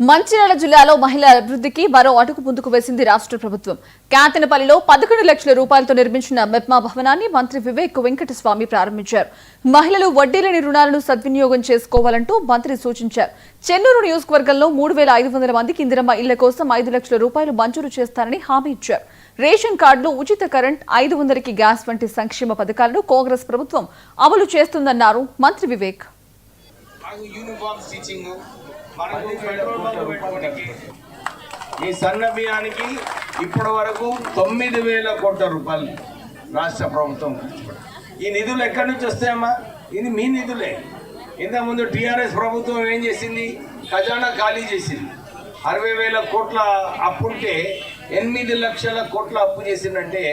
మంచిర్యాల జిల్లాలో మహిళల అభివృద్ధికి మరో అడుగు ముందుకు వేసింది రాష్ట్ర ప్రభుత్వం. కాంతెనపల్లిలో 11 లక్షల రూపాయలతో నిర్మించిన మెప్మా భవనాన్ని మంత్రి వివేక్ వెంకటస్వామి ప్రారంభించారు. మహిళలు వడ్డీ లేని రుణాలను సద్వినియోగం చేసుకోవాలంటూ మంత్రి సూచించారు. చెన్నూరు నియోజకవర్గంలో 3,500 మందికి ఇందిరమ్మ ఇళ్ల కోసం 5 లక్షల రూపాయలు మంజూరు చేస్తారని హామీ ఇచ్చారు. రేషన్ కార్డులు, ఉచిత కరెంట్, 500కి గ్యాస్ వంటి సంక్షేమ పథకాలను కాంగ్రెస్ ప్రభుత్వం అమలు చేస్తుందన్నారు మంత్రి వివేక్. ఈ సన్న బియ్యానికి ఇప్పటి వరకు 9,000 కోట్ల రూపాయలు రాష్ట్ర ప్రభుత్వం. ఈ నిధులు ఎక్కడి నుంచి వస్తాయమ్మా? ఇది మీ నిధులే. ఇంతకుముందు టీఆర్ఎస్ ప్రభుత్వం ఏం చేసింది? ఖజానా ఖాళీ చేసింది. 60,000 కోట్ల అప్పుంటే 8 లక్షల కోట్ల అప్పు చేసిందంటే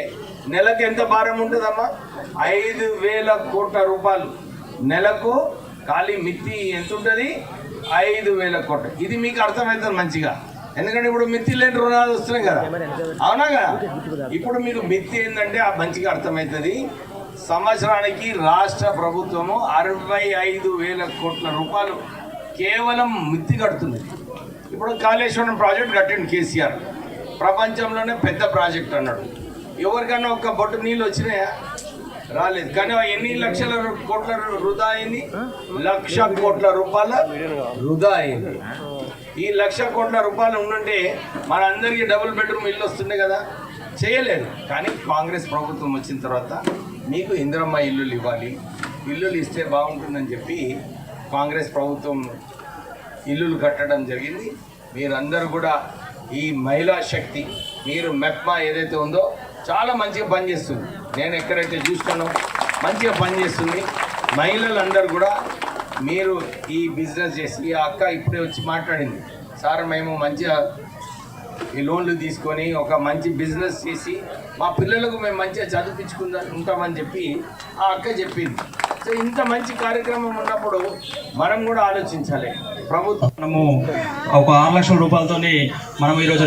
నెలకు ఎంత భారం ఉంటుందమ్మా? 5,000 కోట్ల రూపాయలు నెలకు. ఖాళీ మిత్తి ఎంత ఉంటుంది? 5,000 కోట్లు. ఇది మీకు అర్థమవుతుంది మంచిగా, ఎందుకంటే ఇప్పుడు మిత్తి లేని రుణాలు వస్తున్నాయి కదా, అవునా కదా? ఇప్పుడు మీకు మిత్తి ఏంటంటే ఆ మంచిగా అర్థమవుతుంది. సంవత్సరానికి రాష్ట్ర ప్రభుత్వము 65,000 కోట్ల రూపాయలు కేవలం మిత్తి కడుతుంది. ఇప్పుడు కాళేశ్వరం ప్రాజెక్ట్ కట్టిండు కేసీఆర్, ప్రపంచంలోనే పెద్ద ప్రాజెక్ట్ అన్నాడు. ఎవరికైనా ఒక బొట్టు నీళ్ళు వచ్చినాయా? రాలేదు. కానీ ఎన్ని లక్షల కోట్ల వృధా అయింది? 1,00,000 కోట్ల రూపాయల వృధా అయింది. ఈ 1,00,000 కోట్ల రూపాయలు ఉండుంటే మనందరికీ డబుల్ బెడ్రూమ్ ఇల్లు వస్తుండే కదా, చేయలేదు. కానీ కాంగ్రెస్ ప్రభుత్వం వచ్చిన తర్వాత మీకు ఇందిరమ్మ ఇల్లులు ఇవ్వాలి, ఇల్లులు ఇస్తే బాగుంటుందని చెప్పి కాంగ్రెస్ ప్రభుత్వం ఇల్లులు కట్టడం జరిగింది. మీరందరూ కూడా ఈ మహిళా శక్తి, మీరు మెప్మా ఏదైతే ఉందో చాలా మంచిగా పనిచేస్తుంది. నేను ఎక్కడైతే చూస్తానో మంచిగా పనిచేస్తుంది. మహిళలందరూ కూడా మీరు ఈ బిజినెస్ చేసి, ఈ అక్క ఇప్పుడే వచ్చి మాట్లాడింది, సార్ మేము మంచిగా ఈ లోన్లు తీసుకొని ఒక మంచి బిజినెస్ చేసి మా పిల్లలకు మేము మంచిగా ఉంటామని చెప్పి ఆ అక్క చెప్పింది. సో ఇంత మంచి కార్యక్రమం ఉన్నప్పుడు మనం కూడా ఆలోచించాలి. ప్రభుత్వము ఒక 6 లక్షల రూపాయలతో మనం ఈరోజు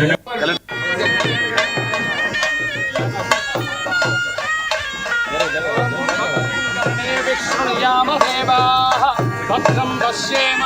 భద్రం పశ్యేమ